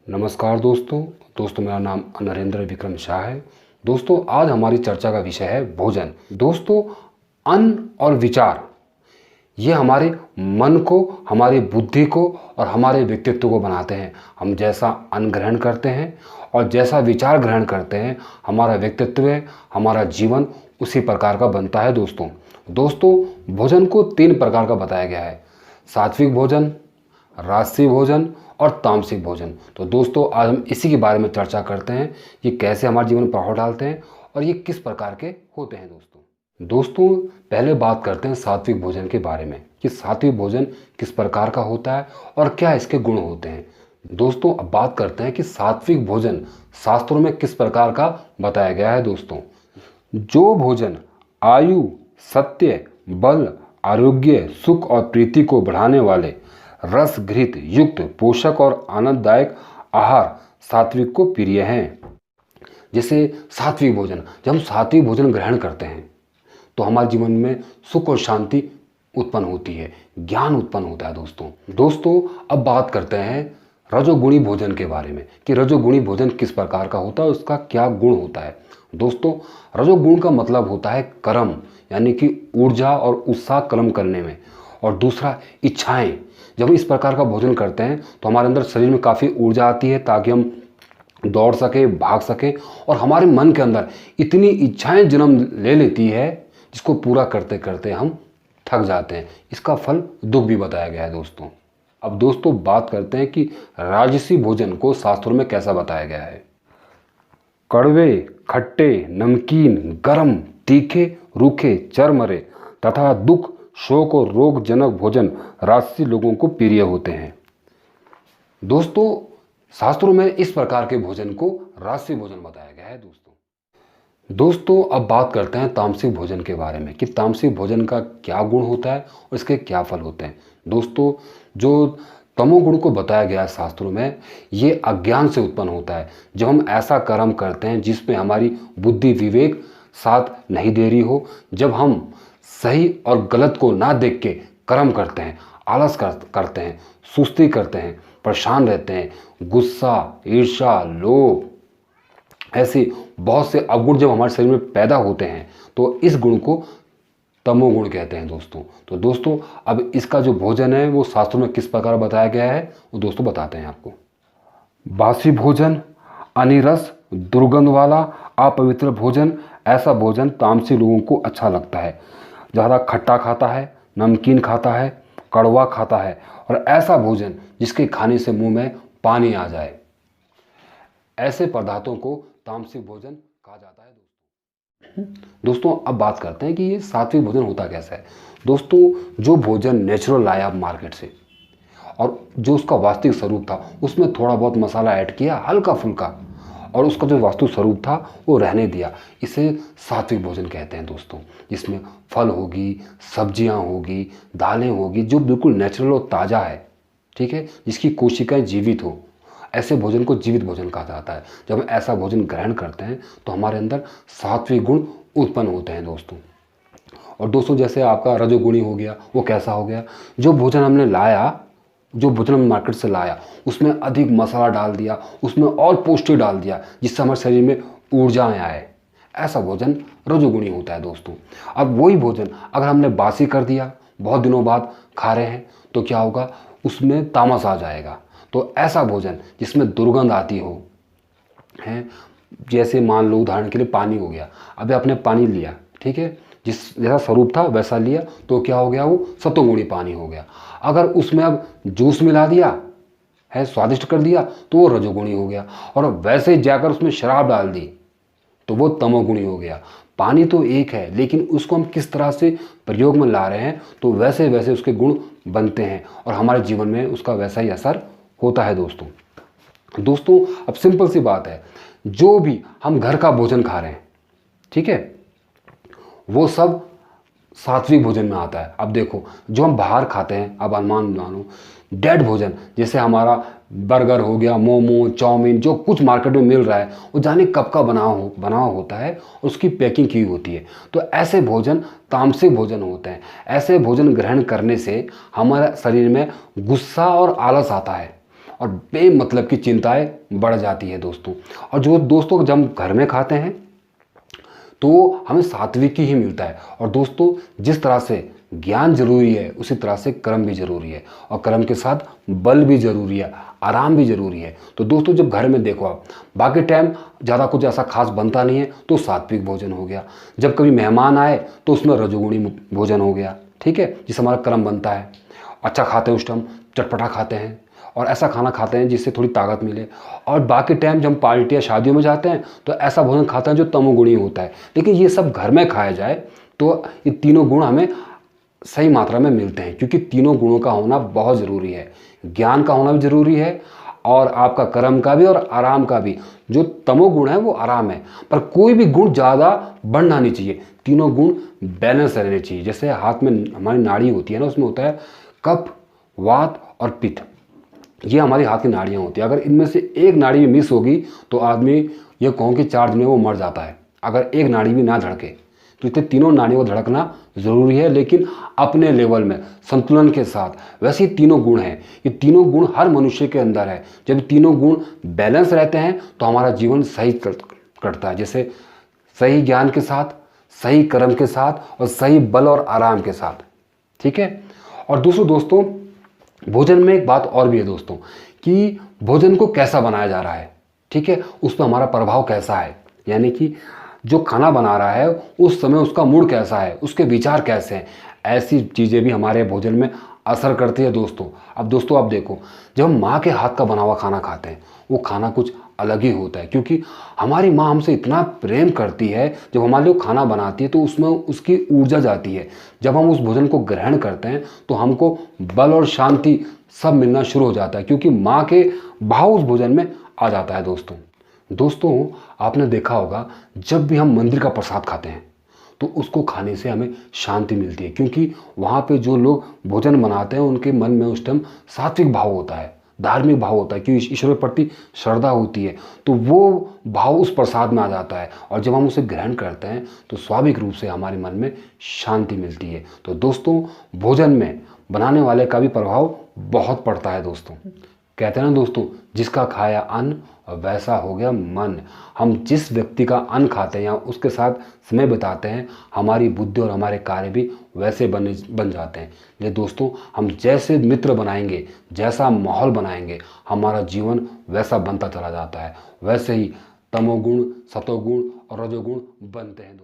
नमस्कार दोस्तों मेरा नाम नरेंद्र विक्रम शाह है। दोस्तों आज हमारी चर्चा का विषय है भोजन। दोस्तों अन्न और विचार ये हमारे मन को, हमारी बुद्धि को और हमारे व्यक्तित्व को बनाते हैं। हम जैसा अन्न ग्रहण करते हैं और जैसा विचार ग्रहण करते हैं, हमारा व्यक्तित्व, हमारा जीवन उसी प्रकार का बनता है। दोस्तों भोजन को 3 प्रकार का बताया गया है: सात्विक भोजन, राजसी भोजन और तामसिक भोजन। तो दोस्तों आज हम इसी के बारे में चर्चा करते हैं, ये कैसे हमारे जीवन में प्रभाव डालते हैं और ये किस प्रकार के होते हैं। दोस्तों पहले बात करते हैं सात्विक भोजन के बारे में कि सात्विक भोजन किस प्रकार का होता है और क्या इसके गुण होते हैं। दोस्तों अब बात करते हैं कि सात्विक भोजन शास्त्रों में किस प्रकार का बताया गया है। दोस्तों जो भोजन आयु, सत्य, बल, आरोग्य, सुख और प्रीति को बढ़ाने वाले रस घृत युक्त पोषक और आनंददायक आहार सात्विक को प्रिय हैं। जैसे सात्विक भोजन, जब हम सात्विक भोजन ग्रहण करते हैं तो हमारे जीवन में सुख और शांति उत्पन्न होती है, ज्ञान उत्पन्न होता है। दोस्तों अब बात करते हैं रजोगुणी भोजन के बारे में कि रजोगुणी भोजन किस प्रकार का होता है, उसका क्या गुण होता है। दोस्तों रजोगुण का मतलब होता है कर्म, यानी कि ऊर्जा और उत्साह कर्म करने में, और दूसरा इच्छाएं। जब हम इस प्रकार का भोजन करते हैं तो हमारे अंदर शरीर में काफ़ी ऊर्जा आती है ताकि हम दौड़ सके, भाग सके, और हमारे मन के अंदर इतनी इच्छाएं जन्म ले लेती है जिसको पूरा करते करते हम थक जाते हैं। इसका फल दुख भी बताया गया है। अब दोस्तों बात करते हैं कि राजसी भोजन को शास्त्रों में कैसा बताया गया है। कड़वे, खट्टे, नमकीन, गरम, तीखे, रूखे, चरमरे तथा दुख, शोक और रोगजनक भोजन राजसी लोगों को प्रिय होते हैं। दोस्तों शास्त्रों में इस प्रकार के भोजन को राजसी भोजन बताया गया है। दोस्तों अब बात करते हैं तामसिक भोजन के बारे में कि तामसिक भोजन का क्या गुण होता है और इसके क्या फल होते हैं। दोस्तों जो तमोगुण को बताया गया है शास्त्रों में, ये अज्ञान से उत्पन्न होता है। जब हम ऐसा कर्म करते हैं जिसमें हमारी बुद्धि विवेक साथ नहीं दे रही हो, जब हम सही और गलत को ना देख के कर्म करते हैं, आलस करते हैं, सुस्ती करते हैं, परेशान रहते हैं, गुस्सा, ईर्ष्या, लोभ, ऐसे बहुत से अवगुण जब हमारे शरीर में पैदा होते हैं तो इस गुण को तमोगुण कहते हैं। तो दोस्तों अब इसका जो भोजन है वो शास्त्रों में किस प्रकार बताया गया है वो दोस्तों बताते हैं आपको। बासी भोजन, अनिरस, दुर्गंध वाला, अपवित्र भोजन, ऐसा भोजन तामसी लोगों को अच्छा लगता है। ज़्यादा खट्टा खाता है, नमकीन खाता है, कड़वा खाता है, और ऐसा भोजन जिसके खाने से मुंह में पानी आ जाए, ऐसे पदार्थों को तामसिक भोजन कहा जाता है। दोस्तों अब बात करते हैं कि ये सात्विक भोजन होता कैसा है। दोस्तों जो भोजन नेचुरल लाया आप मार्केट से और जो उसका वास्तविक स्वरूप था उसमें थोड़ा बहुत मसाला ऐड किया हल्का फुल्का, और उसका जो वास्तविक स्वरूप था वो रहने दिया, इसे सात्विक भोजन कहते हैं। दोस्तों जिसमें फल होगी, सब्जियां होगी, दालें होगी, जो बिल्कुल नेचुरल और ताज़ा है, ठीक है, जिसकी कोशिकाएं जीवित हो, ऐसे भोजन को जीवित भोजन कहा जाता है। जब हम ऐसा भोजन ग्रहण करते हैं तो हमारे अंदर सात्विक गुण उत्पन्न होते हैं। और दोस्तों जैसे आपका रजोगुणी हो गया, वो कैसा हो गया, जो भोजन हमने लाया, जो भोजन हम मार्केट से लाया उसमें अधिक मसाला डाल दिया, उसमें और पौष्टिक डाल दिया जिससे हमारे शरीर में ऊर्जाएं आए, ऐसा भोजन रजोगुणी होता है। दोस्तों अब वही भोजन अगर हमने बासी कर दिया, बहुत दिनों बाद खा रहे हैं, तो क्या होगा, उसमें तामस आ जाएगा। तो ऐसा भोजन जिसमें दुर्गंध आती हो है, जैसे मान लो उदाहरण के लिए पानी हो गया, अभी आपने पानी लिया, ठीक है, जैसा स्वरूप था वैसा लिया, तो क्या हो गया, वो सतोगुणी पानी हो गया। अगर उसमें अब जूस मिला दिया है, स्वादिष्ट कर दिया, तो वो रजोगुणी हो गया। और वैसे जाकर उसमें शराब डाल दी तो वो तमोगुणी हो गया। पानी तो एक है, लेकिन उसको हम किस तरह से प्रयोग में ला रहे हैं तो वैसे वैसे उसके गुण बनते हैं और हमारे जीवन में उसका वैसा ही असर होता है। दोस्तों अब सिंपल सी बात है, जो भी हम घर का भोजन खा रहे हैं, ठीक है, वो सब सात्विक भोजन में आता है। अब देखो जो हम बाहर खाते हैं, अब अनुमान मानो डेड भोजन, जैसे हमारा बर्गर हो गया, मोमो, चाउमीन, जो कुछ मार्केट में मिल रहा है वो जाने कब का बना होता है और उसकी पैकिंग की होती है। तो ऐसे भोजन तामसिक भोजन होते हैं। ऐसे भोजन ग्रहण करने से हमारे शरीर में गुस्सा और आलस आता है और बेमतलब की चिंताएं बढ़ जाती है दोस्तों। और जो दोस्तों जब हम घर में खाते हैं तो हमें सात्विक ही मिलता है। और दोस्तों जिस तरह से ज्ञान जरूरी है उसी तरह से कर्म भी जरूरी है, और कर्म के साथ बल भी जरूरी है, आराम भी जरूरी है। तो दोस्तों जब घर में देखो आप बाकी टाइम ज़्यादा कुछ ऐसा खास बनता नहीं है तो सात्विक भोजन हो गया, जब कभी मेहमान आए तो उसमें रजोगुणी भोजन हो गया, ठीक है, जिससे हमारा कर्म बनता है। अच्छा खाते हैं उस टाइम, चटपटा खाते हैं और ऐसा खाना खाते हैं जिससे थोड़ी ताकत मिले। और बाकी टाइम जब हम पार्टी या शादियों में जाते हैं तो ऐसा भोजन खाते हैं जो तमोगुणी होता है। लेकिन ये सब घर में खाया जाए तो ये तीनों गुण हमें सही मात्रा में मिलते हैं, क्योंकि तीनों गुणों का होना बहुत ज़रूरी है। ज्ञान का होना भी ज़रूरी है और आपका कर्म का भी और आराम का भी। जो तमोगुण है वो आराम है, पर कोई भी गुण ज़्यादा बढ़ना नहीं चाहिए। तीनों गुण बैलेंस रहने चाहिए। जैसे हाथ में हमारी नाड़ी होती है ना, उसमें होता है कफ, वात और पित्त, ये हमारी हाथ की नाड़ियाँ होती है। अगर इनमें से एक नाड़ी भी मिस होगी तो आदमी ये कहूँ कि 4 दिन में वो मर जाता है, अगर एक नाड़ी भी ना धड़के। तो इसलिए तीनों नाड़ियों को धड़कना ज़रूरी है, लेकिन अपने लेवल में संतुलन के साथ। वैसे ही तीनों गुण हैं, ये तीनों गुण हर मनुष्य के अंदर है। जब तीनों गुण बैलेंस रहते हैं तो हमारा जीवन सही कटता है। जैसे सही ज्ञान के साथ, सही कर्म के साथ और सही बल और आराम के साथ, ठीक है। और दूसरों दोस्तों भोजन में एक बात और भी है दोस्तों, कि भोजन को कैसा बनाया जा रहा है, ठीक है, उस पर हमारा प्रभाव कैसा है। यानी कि जो खाना बना रहा है उस समय उसका मूड कैसा है, उसके विचार कैसे हैं, ऐसी चीज़ें भी हमारे भोजन में असर करती है दोस्तों। अब दोस्तों आप देखो, जब हम माँ के हाथ का बना हुआ खाना खाते हैं वो खाना कुछ अलग ही होता है, क्योंकि हमारी माँ हमसे इतना प्रेम करती है। जब हमारे लिए खाना बनाती है तो उसमें उसकी ऊर्जा जाती है। जब हम उस भोजन को ग्रहण करते हैं तो हमको बल और शांति सब मिलना शुरू हो जाता है, क्योंकि माँ के भाव उस भोजन में आ जाता है दोस्तों आपने देखा होगा जब भी हम मंदिर का प्रसाद खाते हैं तो उसको खाने से हमें शांति मिलती है, क्योंकि वहाँ पे जो लोग भोजन बनाते हैं उनके मन में उस टाइम सात्विक भाव होता है, धार्मिक भाव होता है, क्योंकि ईश्वर के प्रति श्रद्धा होती है। तो वो भाव उस प्रसाद में आ जाता है, और जब हम उसे ग्रहण करते हैं तो स्वाभाविक रूप से हमारे मन में शांति मिलती है। तो दोस्तों भोजन में बनाने वाले का भी प्रभाव बहुत पड़ता है दोस्तों। कहते हैं ना दोस्तों, जिसका खाया अन्न वैसा हो गया मन। हम जिस व्यक्ति का अन्न खाते हैं या उसके साथ समय बिताते हैं, हमारी बुद्धि और हमारे कार्य भी वैसे बन जाते हैं। ये दोस्तों हम जैसे मित्र बनाएंगे, जैसा माहौल बनाएंगे, हमारा जीवन वैसा बनता चला जाता है। वैसे ही तमोगुण, सतोगुण और रजोगुण बनते हैं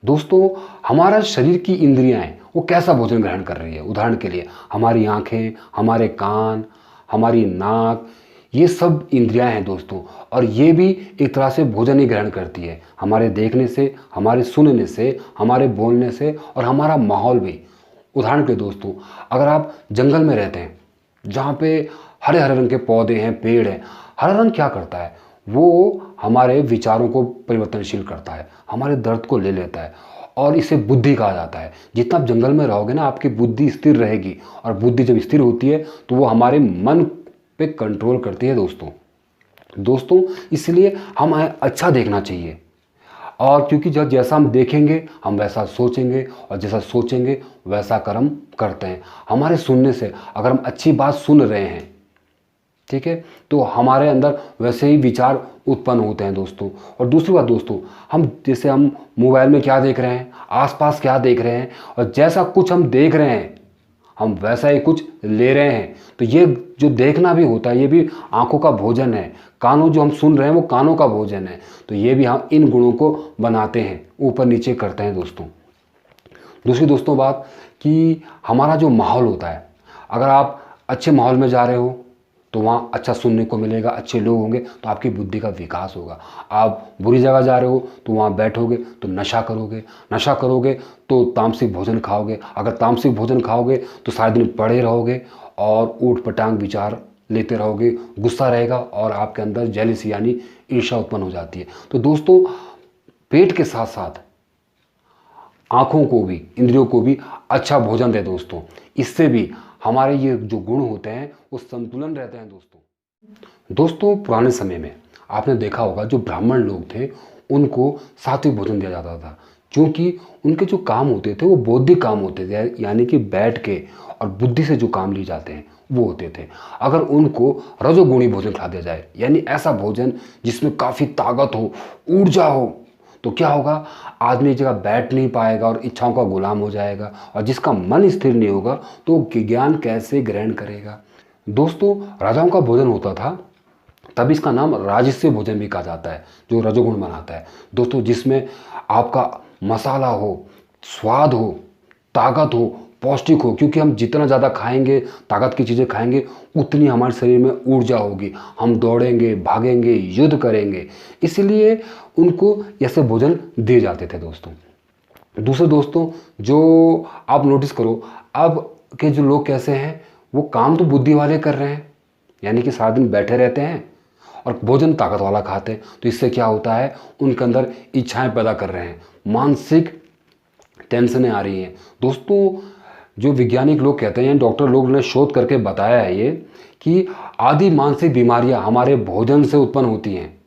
दोस्तों हमारा शरीर की इंद्रियां वो कैसा भोजन ग्रहण कर रही है। उदाहरण के लिए हमारी आंखें, हमारे कान, हमारी नाक, ये सब इंद्रियां हैं दोस्तों, और ये भी एक तरह से भोजन ही ग्रहण करती है। हमारे देखने से, हमारे सुनने से, हमारे बोलने से और हमारा माहौल भी। उदाहरण के लिए दोस्तों, अगर आप जंगल में रहते हैं जहाँ पे हरे हरे रंग के पौधे हैं, पेड़ हैं, हरा रंग क्या करता है, वो हमारे विचारों को परिवर्तनशील करता है, हमारे दर्द को ले लेता है, और इसे बुद्धि कहा जाता है। जितना आप जंगल में रहोगे ना, आपकी बुद्धि स्थिर रहेगी, और बुद्धि जब स्थिर होती है तो वो हमारे मन पे कंट्रोल करती है दोस्तों इसलिए हमें अच्छा देखना चाहिए, और क्योंकि जब जैसा हम देखेंगे हम वैसा सोचेंगे, और जैसा सोचेंगे वैसा कर्म करते हैं। हमारे सुनने से अगर हम अच्छी बात सुन रहे हैं, ठीक है, तो हमारे अंदर वैसे ही विचार उत्पन्न होते हैं दोस्तों। और दूसरी बात दोस्तों, हम मोबाइल में क्या देख रहे हैं, आसपास क्या देख रहे हैं, और जैसा कुछ हम देख रहे हैं हम वैसा ही कुछ ले रहे हैं। तो ये जो देखना भी होता है ये भी आंखों का भोजन है। कानों जो हम सुन रहे हैं वो कानों का भोजन है। तो ये भी हम इन गुणों को बनाते हैं, ऊपर नीचे करते हैं दोस्तों। दूसरी दोस्तों बात कि हमारा जो माहौल होता है, अगर आप अच्छे माहौल में जा रहे हो तो वहाँ अच्छा सुनने को मिलेगा, अच्छे लोग होंगे तो आपकी बुद्धि का विकास होगा। आप बुरी जगह जा रहे हो तो वहाँ बैठोगे तो नशा करोगे तो तामसिक भोजन खाओगे। अगर तामसिक भोजन खाओगे तो सारे दिन पड़े रहोगे और ऊट पटांग विचार लेते रहोगे, गुस्सा रहेगा और आपके अंदर जेलिसी यानी ईर्ष्या उत्पन्न हो जाती है। तो दोस्तों पेट के साथ साथ आँखों को भी, इंद्रियों को भी अच्छा भोजन दे दोस्तों। इससे भी हमारे ये जो गुण होते हैं वो संतुलन रहते हैं दोस्तों। पुराने समय में आपने देखा होगा जो ब्राह्मण लोग थे उनको सात्विक भोजन दिया जाता था, क्योंकि उनके जो काम होते थे वो बौद्धिक काम होते थे, यानी कि बैठ के और बुद्धि से जो काम लिए जाते हैं वो होते थे। अगर उनको रजोगुणी भोजन खिला दिया जाए, यानी ऐसा भोजन जिसमें काफ़ी ताकत हो, ऊर्जा हो, तो क्या होगा, आदमी एक जगह बैठ नहीं पाएगा और इच्छाओं का गुलाम हो जाएगा, और जिसका मन स्थिर नहीं होगा तो ज्ञान कैसे ग्रहण करेगा। दोस्तों, राजाओं का भोजन होता था, तब इसका नाम राजस्य भोजन भी कहा जाता है, जो रजोगुण बनाता है दोस्तों, जिसमें आपका मसाला हो, स्वाद हो, ताकत हो, पौष्टिक हो, क्योंकि हम जितना ज़्यादा खाएंगे, ताकत की चीज़ें खाएंगे, उतनी हमारे शरीर में ऊर्जा होगी, हम दौड़ेंगे, भागेंगे, युद्ध करेंगे। इसलिए उनको ऐसे भोजन दिए जाते थे दोस्तों। दूसरे दोस्तों, जो आप नोटिस करो, अब के जो लोग कैसे हैं, वो काम तो बुद्धि वाले कर रहे हैं, यानी कि सारा दिन बैठे रहते हैं और भोजन ताकत वाला खाते हैं। तो इससे क्या होता है, उनके अंदर इच्छाएं पैदा कर रहे हैं, मानसिक टेंशनें आ रही हैं दोस्तों। जो वैज्ञानिक लोग कहते हैं, डॉक्टर लोग ने शोध करके बताया है ये, कि आदि मानसिक बीमारियां हमारे भोजन से उत्पन्न होती हैं।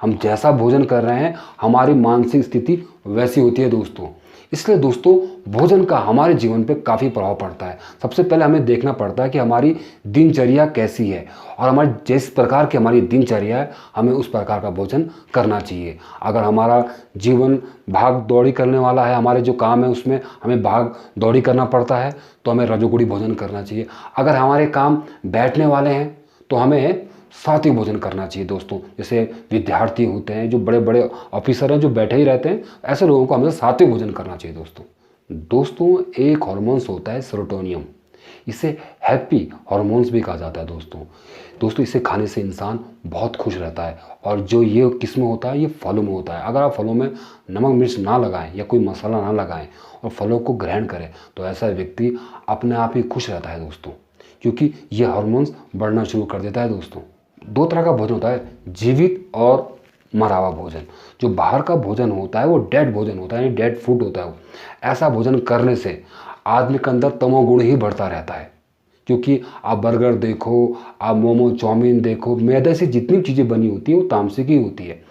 हम जैसा भोजन कर रहे हैं, हमारी मानसिक स्थिति वैसी होती है दोस्तों। इसलिए दोस्तों, भोजन का हमारे जीवन पे काफ़ी प्रभाव पड़ता है। सबसे पहले हमें देखना पड़ता है कि हमारी दिनचर्या कैसी है, और हमारी जिस प्रकार की हमारी दिनचर्या है, हमें उस प्रकार का भोजन करना चाहिए। अगर हमारा जीवन भाग दौड़ी करने वाला है, हमारे जो काम है उसमें हमें भाग दौड़ी करना पड़ता है, तो हमें रजोगुणी भोजन करना चाहिए। अगर हमारे काम बैठने वाले हैं, तो हमें सात्विक भोजन करना चाहिए दोस्तों। जैसे विद्यार्थी होते हैं, जो बड़े बड़े ऑफिसर हैं, जो बैठे ही रहते हैं, ऐसे लोगों को हमें सात्विक भोजन करना चाहिए दोस्तों। एक हार्मोन्स होता है सेरोटोनियम, इसे हैप्पी हार्मोन्स भी कहा जाता है दोस्तों। इसे खाने से इंसान बहुत खुश रहता है, और जो ये किस में होता है, ये फलों में होता है। अगर आप फलों में नमक मिर्च ना लगाएं या कोई मसाला ना लगाएं और फलों को ग्रहण करें, तो ऐसा व्यक्ति अपने आप ही खुश रहता है दोस्तों, क्योंकि ये हार्मोन्स बढ़ना शुरू कर देता है दोस्तों। दो तरह का भोजन होता है, जीवित और मरा हुआ भोजन। जो बाहर का भोजन होता है वो डेड भोजन होता है, यानी डेड फूड होता है वो। ऐसा भोजन करने से आदमी के अंदर तमोगुण ही बढ़ता रहता है, क्योंकि आप बर्गर देखो, आप मोमो चाउमीन देखो, मैदे से जितनी चीज़ें बनी होती है वो तामसिक ही होती है।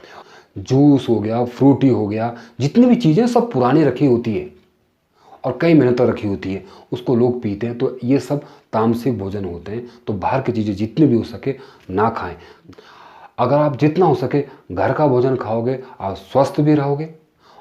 जूस हो गया, फ्रूटी हो गया, जितनी भी चीज़ें सब पुरानी रखी होती है और कई महीनों तक रखी होती है, उसको लोग पीते हैं, तो ये सब तामसिक भोजन होते हैं। तो बाहर की चीज़ें जितनी भी हो सके ना खाएं। अगर आप जितना हो सके घर का भोजन खाओगे, आप स्वस्थ भी रहोगे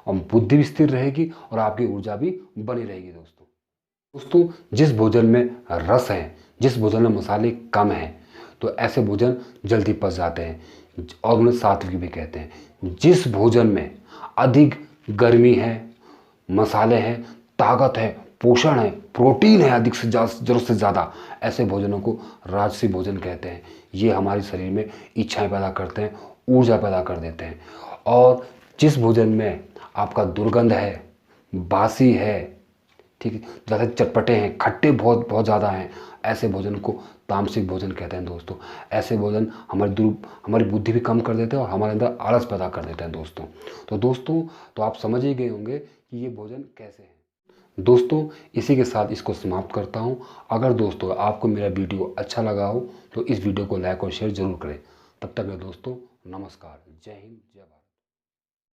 और बुद्धि भी स्थिर रहेगी और आपकी ऊर्जा भी बनी रहेगी दोस्तों, जिस भोजन में रस है, जिस भोजन में मसाले कम हैं, तो ऐसे भोजन जल्दी पच जाते हैं और उन्हें सात्विक भी कहते हैं। जिस भोजन में अधिक गर्मी है, मसाले हैं, ताकत है, पोषण है, प्रोटीन है अधिक से ज़रूरत से ज़्यादा, ऐसे भोजनों को राजसी भोजन कहते हैं। ये हमारे शरीर में इच्छाएं पैदा करते हैं, ऊर्जा पैदा कर देते हैं। और जिस भोजन में आपका दुर्गंध है, बासी है, ठीक है, ज़्यादा चटपटे हैं, खट्टे बहुत बहुत ज़्यादा हैं, ऐसे भोजन को तामसिक भोजन कहते हैं दोस्तों। ऐसे भोजन हमारी बुद्धि भी कम कर देते हैं और हमारे अंदर आलस पैदा कर देते हैं दोस्तों। तो आप समझ ही गए होंगे कि ये भोजन कैसे है दोस्तों। इसी के साथ इसको समाप्त करता हूँ। अगर दोस्तों आपको मेरा वीडियो अच्छा लगा हो तो इस वीडियो को लाइक और शेयर जरूर करें। तब तक दोस्तों, नमस्कार, जय हिंद, जय भारत।